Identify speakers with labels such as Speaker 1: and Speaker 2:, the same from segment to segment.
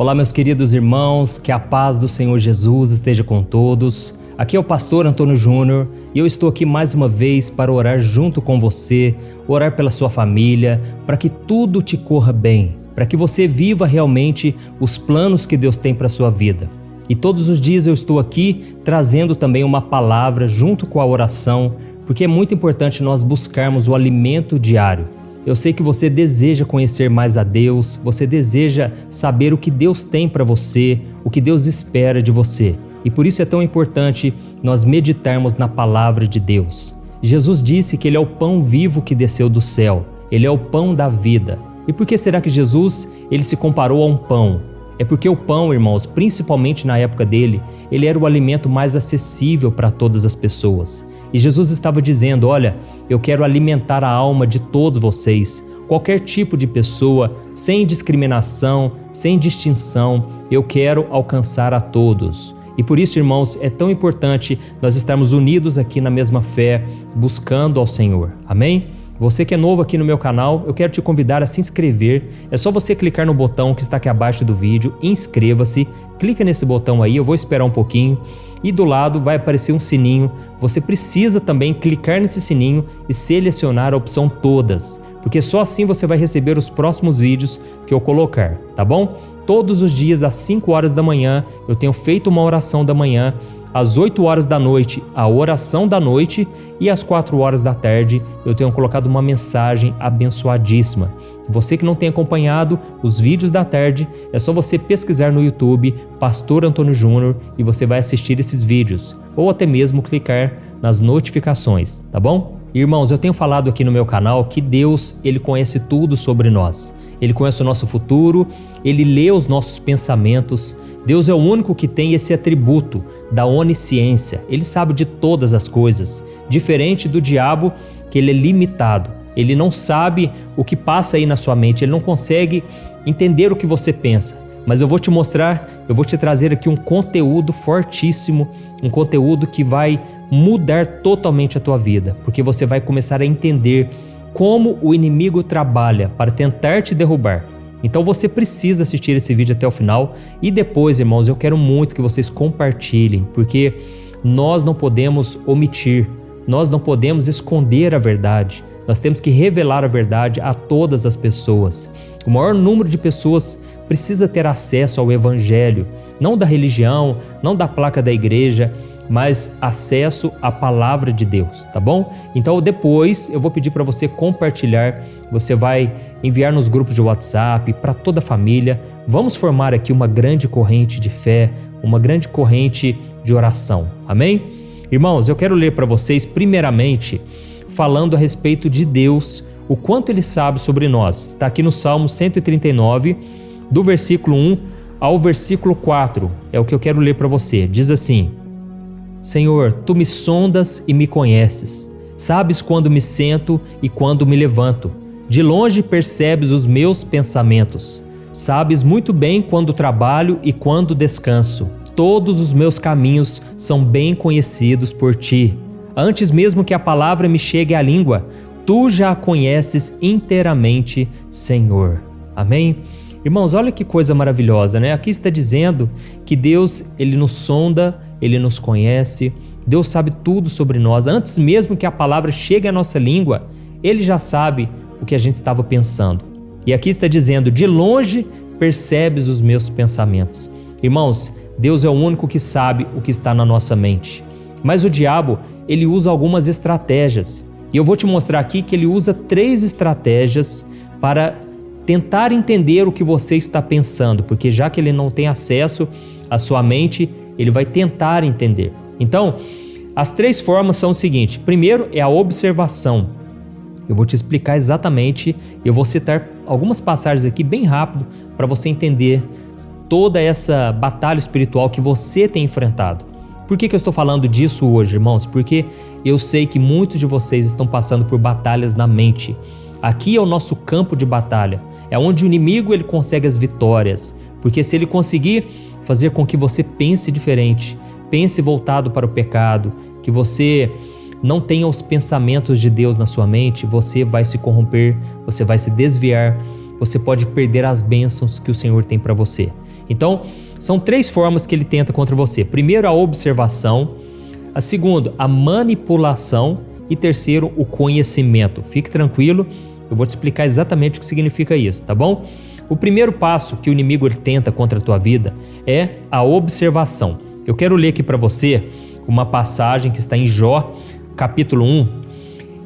Speaker 1: Olá, meus queridos irmãos, que a paz do Senhor Jesus esteja com todos. Aqui é o pastor Antônio Júnior e eu estou aqui mais uma vez para orar junto com você, orar pela sua família, para que tudo te corra bem, para que você viva realmente os planos que Deus tem para a sua vida. E todos os dias eu estou aqui trazendo também uma palavra junto com a oração, porque é muito importante nós buscarmos o alimento diário. Eu sei que você deseja conhecer mais a Deus, você deseja saber o que Deus tem para você, o que Deus espera de você. E por isso é tão importante nós meditarmos na palavra de Deus. Jesus disse que Ele é o pão vivo que desceu do céu, Ele é o pão da vida. E por que será que Jesus ele se comparou a um pão? É porque o pão, irmãos, principalmente na época dele, ele era o alimento mais acessível para todas as pessoas. E Jesus estava dizendo, olha, eu quero alimentar a alma de todos vocês, qualquer tipo de pessoa, sem discriminação, sem distinção, eu quero alcançar a todos. E por isso, irmãos, é tão importante nós estarmos unidos aqui na mesma fé, buscando ao Senhor. Amém? Você que é novo aqui no meu canal, eu quero te convidar a se inscrever. É só você clicar no botão que está aqui abaixo do vídeo, inscreva-se, clica nesse botão aí, eu vou esperar um pouquinho. E do lado vai aparecer um sininho, você precisa também clicar nesse sininho e selecionar a opção todas, porque só assim você vai receber os próximos vídeos que eu colocar, tá bom? Todos os dias às 5 horas da manhã eu tenho feito uma oração da manhã, às 8 horas da noite a oração da noite e às 4 horas da tarde eu tenho colocado uma mensagem abençoadíssima. Você que não tem acompanhado os vídeos da tarde, é só você pesquisar no YouTube Pastor Antônio Júnior e você vai assistir esses vídeos, ou até mesmo clicar nas notificações, tá bom? Irmãos, eu tenho falado aqui no meu canal que Deus, Ele conhece tudo sobre nós. Ele conhece o nosso futuro, Ele lê os nossos pensamentos. Deus é o único que tem esse atributo da onisciência. Ele sabe de todas as coisas, diferente do diabo, que ele é limitado. Ele não sabe o que passa aí na sua mente, ele não consegue entender o que você pensa. Mas eu vou te mostrar, eu vou te trazer aqui um conteúdo fortíssimo, um conteúdo que vai mudar totalmente a tua vida, porque você vai começar a entender como o inimigo trabalha para tentar te derrubar. Então você precisa assistir esse vídeo até o final e depois, irmãos, eu quero muito que vocês compartilhem, porque nós não podemos omitir, nós não podemos esconder a verdade. Nós temos que revelar a verdade a todas as pessoas. O maior número de pessoas precisa ter acesso ao Evangelho, não da religião, não da placa da igreja, mas acesso à palavra de Deus, tá bom? Então depois eu vou pedir para você compartilhar, você vai enviar nos grupos de WhatsApp, para toda a família. Vamos formar aqui uma grande corrente de fé, uma grande corrente de oração, amém? Irmãos, eu quero ler para vocês primeiramente falando a respeito de Deus, o quanto Ele sabe sobre nós. Está aqui no Salmo 139, do versículo 1 ao versículo 4, é o que eu quero ler para você. Diz assim: Senhor, Tu me sondas e me conheces, sabes quando me sento e quando me levanto, de longe percebes os meus pensamentos, sabes muito bem quando trabalho e quando descanso, todos os meus caminhos são bem conhecidos por Ti. Antes mesmo que a palavra me chegue à língua, Tu já a conheces inteiramente, Senhor. Amém? Irmãos, olha que coisa maravilhosa, né? Aqui está dizendo que Deus, Ele nos sonda, Ele nos conhece, Deus sabe tudo sobre nós. Antes mesmo que a palavra chegue à nossa língua, Ele já sabe o que a gente estava pensando. E aqui está dizendo, de longe percebes os meus pensamentos. Irmãos, Deus é o único que sabe o que está na nossa mente. Mas o diabo, ele usa algumas estratégias. E eu vou te mostrar aqui que ele usa 3 estratégias para tentar entender o que você está pensando, porque já que ele não tem acesso à sua mente, ele vai tentar entender. Então, as 3 formas são o seguinte: primeiro é a observação. Eu vou te explicar exatamente, eu vou citar algumas passagens aqui bem rápido para você entender toda essa batalha espiritual que você tem enfrentado. Por que eu estou falando disso hoje, irmãos? Porque eu sei que muitos de vocês estão passando por batalhas na mente. Aqui é o nosso campo de batalha, é onde o inimigo ele consegue as vitórias, porque se ele conseguir fazer com que você pense diferente, pense voltado para o pecado, que você não tenha os pensamentos de Deus na sua mente, você vai se corromper, você vai se desviar, você pode perder as bênçãos que o Senhor tem para você. Então, são 3 formas que ele tenta contra você. Primeiro, a observação. A segunda, a manipulação. E terceiro, o conhecimento. Fique tranquilo, eu vou te explicar exatamente o que significa isso, tá bom? O primeiro passo que o inimigo ele tenta contra a tua vida é a observação. Eu quero ler aqui para você uma passagem que está em Jó, capítulo 1,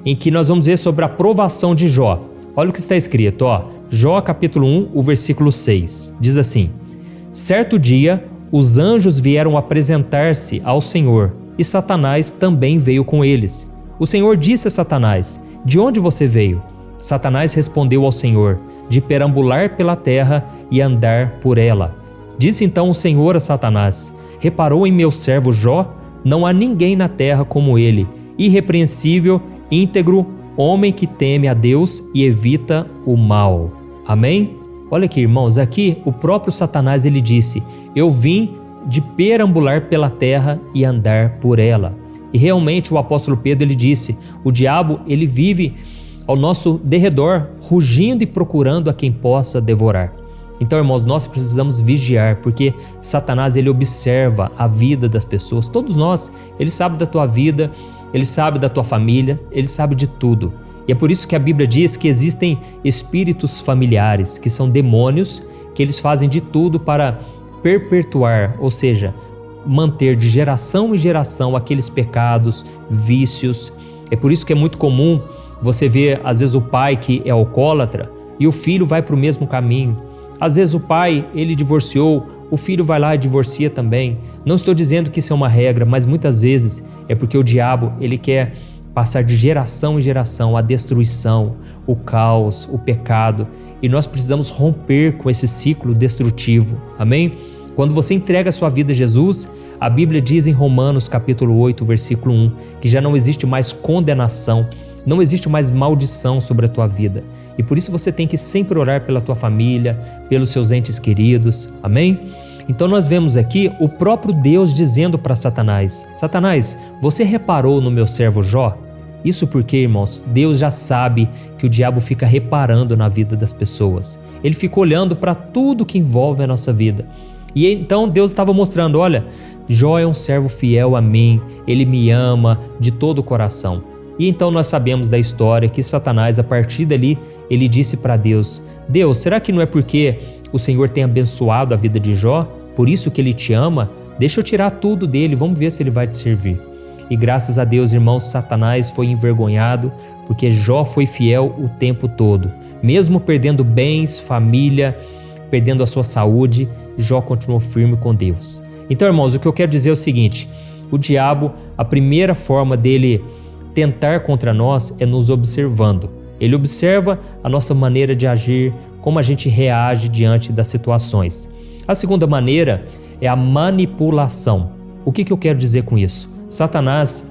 Speaker 1: em que nós vamos ver sobre a provação de Jó. Olha o que está escrito, ó. Jó, capítulo 1, o versículo 6. Diz assim: certo dia, os anjos vieram apresentar-se ao Senhor, e Satanás também veio com eles. O Senhor disse a Satanás: de onde você veio? Satanás respondeu ao Senhor: de perambular pela terra e andar por ela. Disse então o Senhor a Satanás: reparou em meu servo Jó? Não há ninguém na terra como ele, irrepreensível, íntegro, homem que teme a Deus e evita o mal. Amém? Olha aqui, irmãos, aqui o próprio Satanás ele disse: eu vim de perambular pela terra e andar por ela. E realmente o apóstolo Pedro ele disse: o diabo ele vive ao nosso derredor, rugindo e procurando a quem possa devorar. Então, irmãos, nós precisamos vigiar, porque Satanás ele observa a vida das pessoas. Todos nós, ele sabe da tua vida, ele sabe da tua família, ele sabe de tudo. E é por isso que a Bíblia diz que existem espíritos familiares, que são demônios, que eles fazem de tudo para perpetuar, ou seja, manter de geração em geração aqueles pecados, vícios. É por isso que é muito comum você ver, às vezes, o pai que é alcoólatra e o filho vai para o mesmo caminho. Às vezes o pai, ele divorciou, o filho vai lá e divorcia também. Não estou dizendo que isso é uma regra, mas muitas vezes é porque o diabo, ele quer passar de geração em geração a destruição, o caos, o pecado. E nós precisamos romper com esse ciclo destrutivo. Amém? Quando você entrega a sua vida a Jesus, a Bíblia diz em Romanos capítulo 8, versículo 1, que já não existe mais condenação, não existe mais maldição sobre a tua vida. E por isso você tem que sempre orar pela tua família, pelos seus entes queridos. Amém? Então nós vemos aqui o próprio Deus dizendo para Satanás: Satanás, você reparou no meu servo Jó? Isso porque, irmãos, Deus já sabe que o diabo fica reparando na vida das pessoas. Ele fica olhando para tudo que envolve a nossa vida. E então Deus estava mostrando: olha, Jó é um servo fiel a mim, ele me ama de todo o coração. E então nós sabemos da história que Satanás, a partir dali, ele disse para Deus: Deus, será que não é porque o Senhor tem abençoado a vida de Jó? Por isso que ele te ama? Deixa eu tirar tudo dele, vamos ver se ele vai te servir. E graças a Deus, irmãos, Satanás foi envergonhado, porque Jó foi fiel o tempo todo. Mesmo perdendo bens, família, perdendo a sua saúde, Jó continuou firme com Deus. Então, irmãos, o que eu quero dizer é o seguinte: o diabo, a primeira forma dele tentar contra nós é nos observando. Ele observa a nossa maneira de agir, como a gente reage diante das situações. A segunda maneira é a manipulação. O que eu quero dizer com isso? Satanás,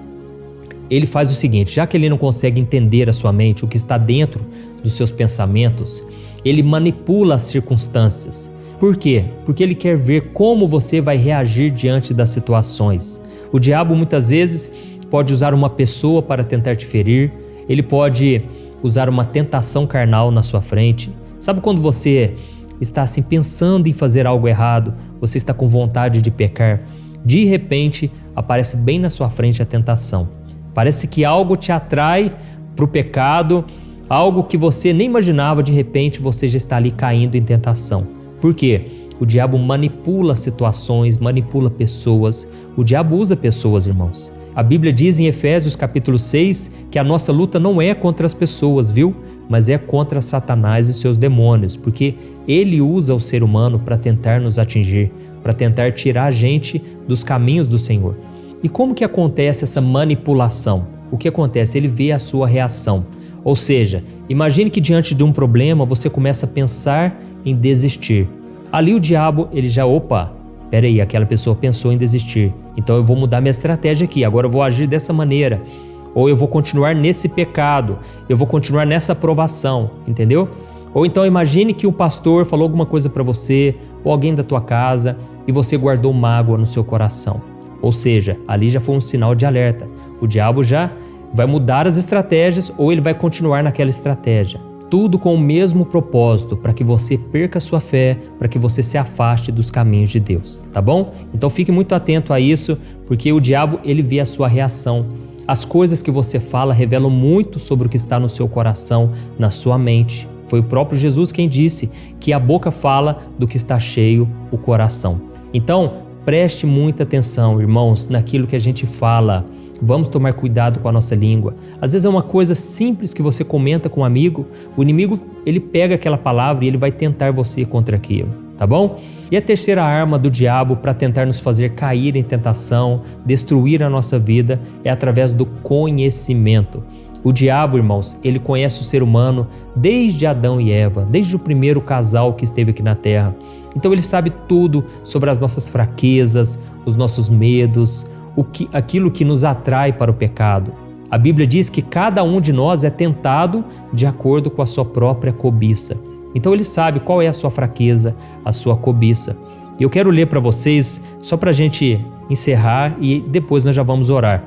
Speaker 1: ele faz o seguinte: já que ele não consegue entender a sua mente, o que está dentro dos seus pensamentos, ele manipula as circunstâncias. Por quê? Porque ele quer ver como você vai reagir diante das situações. O diabo muitas vezes pode usar uma pessoa para tentar te ferir, ele pode usar uma tentação carnal na sua frente. Sabe quando você está assim pensando em fazer algo errado, você está com vontade de pecar, de repente aparece bem na sua frente a tentação. Parece que algo te atrai para o pecado, algo que você nem imaginava, de repente você já está ali caindo em tentação. Por quê? O diabo manipula situações, manipula pessoas. O diabo usa pessoas, irmãos. A Bíblia diz em Efésios capítulo 6 que a nossa luta não é contra as pessoas, viu? Mas é contra Satanás e seus demônios, porque ele usa o ser humano para tentar nos atingir, para tentar tirar a gente dos caminhos do Senhor. E como que acontece essa manipulação? O que acontece? Ele vê a sua reação. Ou seja, imagine que diante de um problema você começa a pensar em desistir. Ali o diabo, ele já, peraí, aquela pessoa pensou em desistir, então eu vou mudar minha estratégia aqui, agora eu vou agir dessa maneira, ou eu vou continuar nesse pecado, eu vou continuar nessa provação, entendeu? Ou então imagine que o pastor falou alguma coisa para você, ou alguém da tua casa, e você guardou mágoa no seu coração. Ou seja, ali já foi um sinal de alerta. O diabo já vai mudar as estratégias, ou ele vai continuar naquela estratégia. tudo com o mesmo propósito, para que você perca a sua fé, para que você se afaste dos caminhos de Deus, tá bom? Então fique muito atento a isso, porque o diabo, ele vê a sua reação. As coisas que você fala revelam muito sobre o que está no seu coração, na sua mente. Foi o próprio Jesus quem disse que a boca fala do que está cheio o coração. Então, preste muita atenção, irmãos, naquilo que a gente fala. Vamos tomar cuidado com a nossa língua. Às vezes é uma coisa simples que você comenta com um amigo, o inimigo, ele pega aquela palavra e ele vai tentar você contra aquilo, tá bom? E a terceira arma do diabo para tentar nos fazer cair em tentação, destruir a nossa vida, é através do conhecimento. O diabo, irmãos, ele conhece o ser humano desde Adão e Eva, desde o primeiro casal que esteve aqui na terra. Então ele sabe tudo sobre as nossas fraquezas, os nossos medos, aquilo que nos atrai para o pecado. A Bíblia diz que cada um de nós é tentado de acordo com a sua própria cobiça. Então ele sabe qual é a sua fraqueza, a sua cobiça. E eu quero ler para vocês, só para a gente encerrar e depois nós já vamos orar.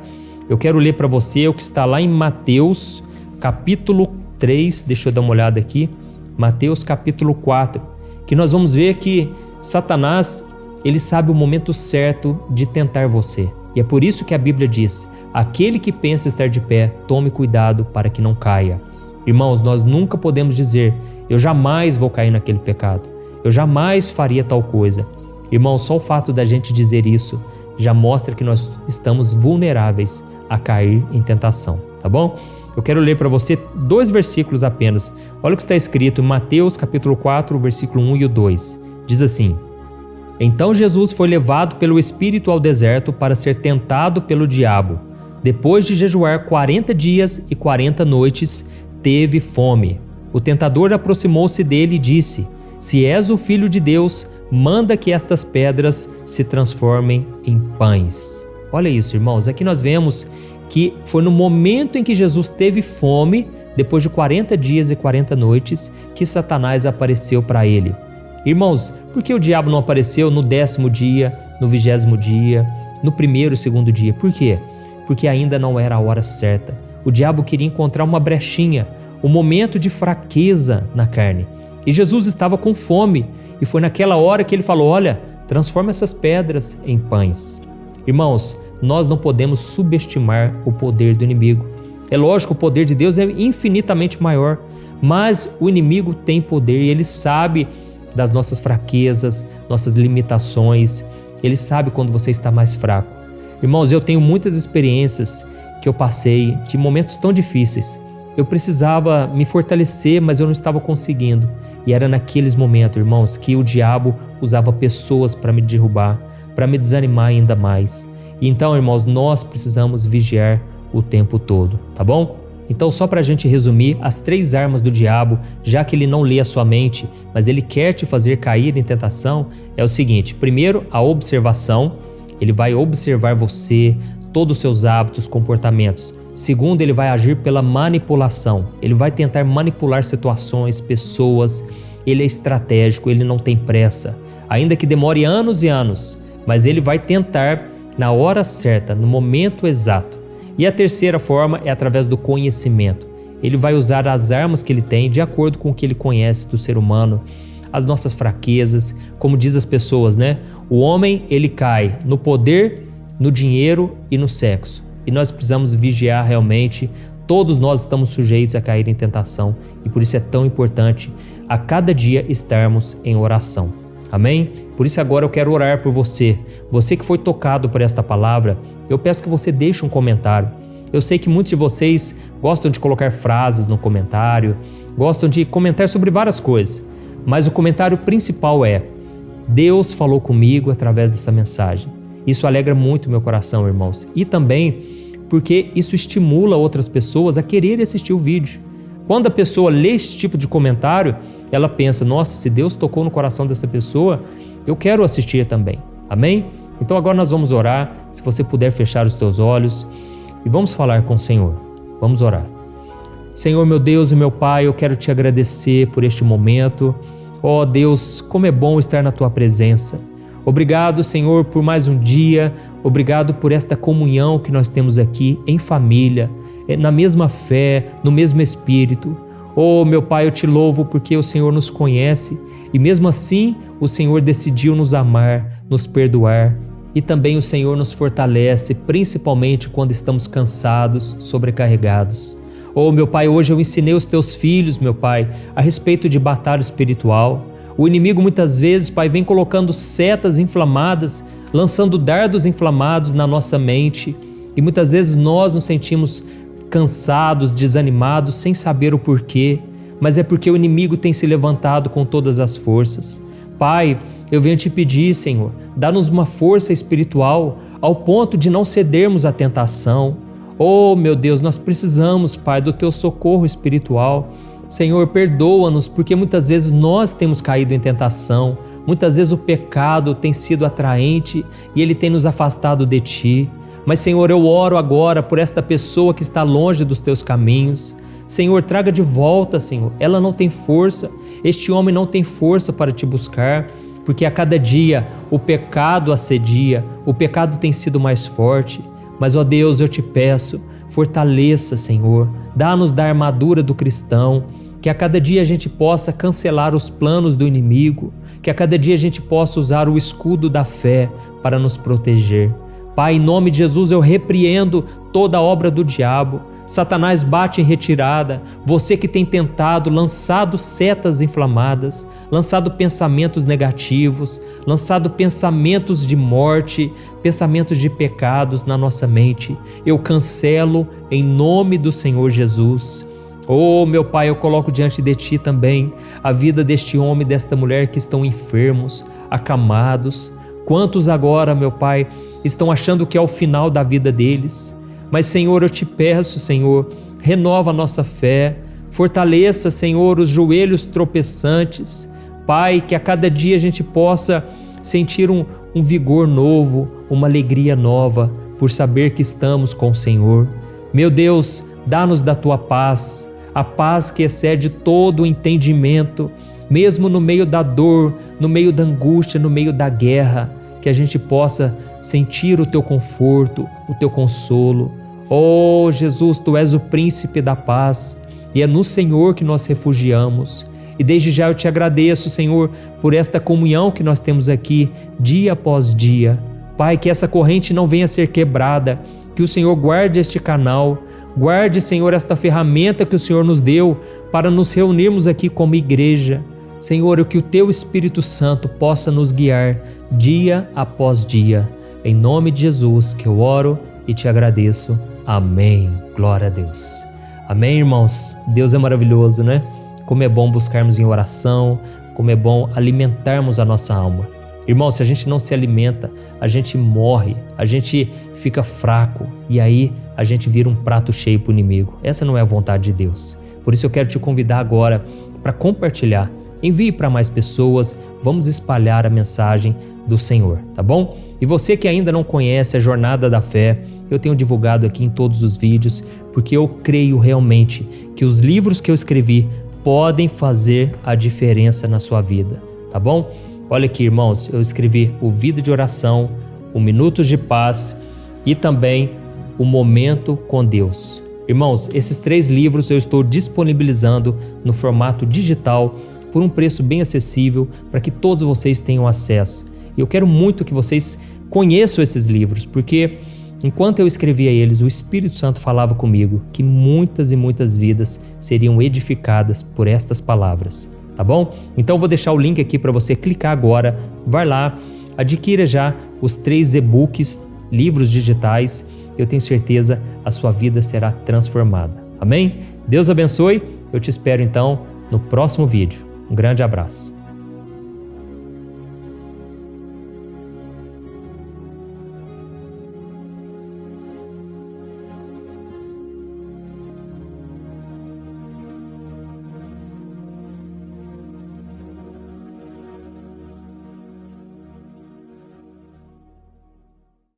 Speaker 1: Eu quero ler para você o que está lá em Mateus capítulo 3, deixa eu dar uma olhada aqui, Mateus capítulo 4, que nós vamos ver que Satanás, ele sabe o momento certo de tentar você. E é por isso que a Bíblia diz: aquele que pensa estar de pé, tome cuidado para que não caia. Irmãos, nós nunca podemos dizer: eu jamais vou cair naquele pecado, eu jamais faria tal coisa. Irmãos, só o fato da gente dizer isso já mostra que nós estamos vulneráveis a cair em tentação, tá bom? Eu quero ler para você 2 versículos apenas. Olha o que está escrito em Mateus capítulo 4, versículo 1 e o 2. Diz assim: Então Jesus foi levado pelo Espírito ao deserto para ser tentado pelo diabo. Depois de jejuar 40 dias e 40 noites, teve fome. O tentador aproximou-se dele e disse: Se és o Filho de Deus, manda que estas pedras se transformem em pães. Olha isso, irmãos. Aqui nós vemos que foi no momento em que Jesus teve fome, depois de 40 dias e 40 noites, que Satanás apareceu para ele. Irmãos, por que o diabo não apareceu no 10º dia, no 20º dia, no 1º e 2º dia? Por quê? Porque ainda não era a hora certa. O diabo queria encontrar uma brechinha, um momento de fraqueza na carne. E Jesus estava com fome, e foi naquela hora que ele falou: olha, transforma essas pedras em pães. Irmãos, nós não podemos subestimar o poder do inimigo. É lógico, o poder de Deus é infinitamente maior, mas o inimigo tem poder e ele sabe das nossas fraquezas, nossas limitações. Ele sabe quando você está mais fraco. Irmãos, eu tenho muitas experiências que eu passei de momentos tão difíceis. Eu precisava me fortalecer, mas eu não estava conseguindo. E era naqueles momentos, irmãos, que o diabo usava pessoas para me derrubar, para me desanimar ainda mais. E então, irmãos, nós precisamos vigiar o tempo todo, tá bom? Então, só para a gente resumir, as 3 armas do diabo, já que ele não lê a sua mente, mas ele quer te fazer cair em tentação, é o seguinte: primeiro, a observação. Ele vai observar você, todos os seus hábitos, comportamentos. Segundo, ele vai agir pela manipulação. Ele vai tentar manipular situações, pessoas. Ele é estratégico, ele não tem pressa. Ainda que demore anos e anos, mas ele vai tentar na hora certa, no momento exato. E a terceira forma é através do conhecimento. Ele vai usar as armas que ele tem de acordo com o que ele conhece do ser humano, as nossas fraquezas, como diz as pessoas, né? O homem, ele cai no poder, no dinheiro e no sexo. E nós precisamos vigiar realmente. Todos nós estamos sujeitos a cair em tentação e por isso é tão importante a cada dia estarmos em oração. Amém? Por isso agora eu quero orar por você. Você que foi tocado por esta palavra, eu peço que você deixe um comentário. Eu sei que muitos de vocês gostam de colocar frases no comentário, gostam de comentar sobre várias coisas, mas o comentário principal é: Deus falou comigo através dessa mensagem. Isso alegra muito meu coração, irmãos. E também porque isso estimula outras pessoas a quererem assistir o vídeo. Quando a pessoa lê esse tipo de comentário, ela pensa: nossa, se Deus tocou no coração dessa pessoa, eu quero assistir também. Amém? Então agora nós vamos orar. Se você puder fechar os teus olhos e vamos falar com o Senhor. Vamos orar. Senhor, meu Deus e meu Pai, eu quero te agradecer por este momento. Ó Deus, como é bom estar na tua presença. Obrigado, Senhor, por mais um dia. Obrigado por esta comunhão que nós temos aqui em família, na mesma fé, no mesmo Espírito. Oh, meu Pai, eu te louvo porque o Senhor nos conhece e mesmo assim o Senhor decidiu nos amar, nos perdoar e também o Senhor nos fortalece, principalmente quando estamos cansados, sobrecarregados. Oh, meu Pai, hoje eu ensinei os teus filhos, meu Pai, a respeito de batalha espiritual. O inimigo muitas vezes, Pai, vem colocando setas inflamadas, lançando dardos inflamados na nossa mente e muitas vezes nós nos sentimos cansados, desanimados, sem saber o porquê, mas é porque o inimigo tem se levantado com todas as forças. Pai, eu venho te pedir, Senhor, dá-nos uma força espiritual ao ponto de não cedermos à tentação. Oh, meu Deus, nós precisamos, Pai, do teu socorro espiritual. Senhor, perdoa-nos, porque muitas vezes nós temos caído em tentação, muitas vezes o pecado tem sido atraente e ele tem nos afastado de ti. Mas, Senhor, eu oro agora por esta pessoa que está longe dos teus caminhos. Senhor, traga de volta, Senhor. Ela não tem força, este homem não tem força para te buscar, porque a cada dia o pecado assedia, o pecado tem sido mais forte. Mas, ó Deus, eu te peço, fortaleça, Senhor, dá-nos da armadura do cristão, que a cada dia a gente possa cancelar os planos do inimigo, que a cada dia a gente possa usar o escudo da fé para nos proteger. Pai, em nome de Jesus, eu repreendo toda a obra do diabo. Satanás bate em retirada. Você que tem tentado, lançado setas inflamadas, lançado pensamentos negativos, lançado pensamentos de morte, pensamentos de pecados na nossa mente, eu cancelo em nome do Senhor Jesus. Oh, meu Pai, eu coloco diante de Ti também a vida deste homem e desta mulher que estão enfermos, acamados. Quantos agora, meu Pai, estão achando que é o final da vida deles? Mas, Senhor, eu te peço, Senhor, renova a nossa fé, fortaleça, Senhor, os joelhos tropeçantes. Pai, que a cada dia a gente possa sentir um vigor novo, uma alegria nova, por saber que estamos com o Senhor. Meu Deus, dá-nos da Tua paz, a paz que excede todo o entendimento, mesmo no meio da dor, no meio da angústia, no meio da guerra, que a gente possa sentir o Teu conforto, o Teu consolo. Oh, Jesus, Tu és o príncipe da paz e é no Senhor que nós refugiamos. E desde já eu te agradeço, Senhor, por esta comunhão que nós temos aqui, dia após dia. Pai, que essa corrente não venha a ser quebrada, que o Senhor guarde este canal, guarde, Senhor, esta ferramenta que o Senhor nos deu para nos reunirmos aqui como igreja. Senhor, que o Teu Espírito Santo possa nos guiar dia após dia. Em nome de Jesus que eu oro e te agradeço. Amém. Glória a Deus. Amém, irmãos? Deus é maravilhoso, né? Como é bom buscarmos em oração, como é bom alimentarmos a nossa alma. Irmão, se a gente não se alimenta, a gente morre, a gente fica fraco e aí a gente vira um prato cheio para o inimigo. Essa não é a vontade de Deus. Por isso eu quero te convidar agora para compartilhar. Envie para mais pessoas, vamos espalhar a mensagem do Senhor, tá bom? E você que ainda não conhece a Jornada da Fé, eu tenho divulgado aqui em todos os vídeos, porque eu creio realmente que os livros que eu escrevi podem fazer a diferença na sua vida, tá bom? Olha aqui, irmãos, eu escrevi o Vida de Oração, o Minutos de Paz e também o Momento com Deus. Irmãos, esses 3 livros eu estou disponibilizando no formato digital por um preço bem acessível para que todos vocês tenham acesso. E eu quero muito que vocês conheçam esses livros, porque enquanto eu escrevia eles, o Espírito Santo falava comigo que muitas e muitas vidas seriam edificadas por estas palavras, tá bom? Então eu vou deixar o link aqui para você clicar agora, vai lá, adquira já os 3 e-books, livros digitais, eu tenho certeza a sua vida será transformada, amém? Deus abençoe, eu te espero então no próximo vídeo. Um grande abraço.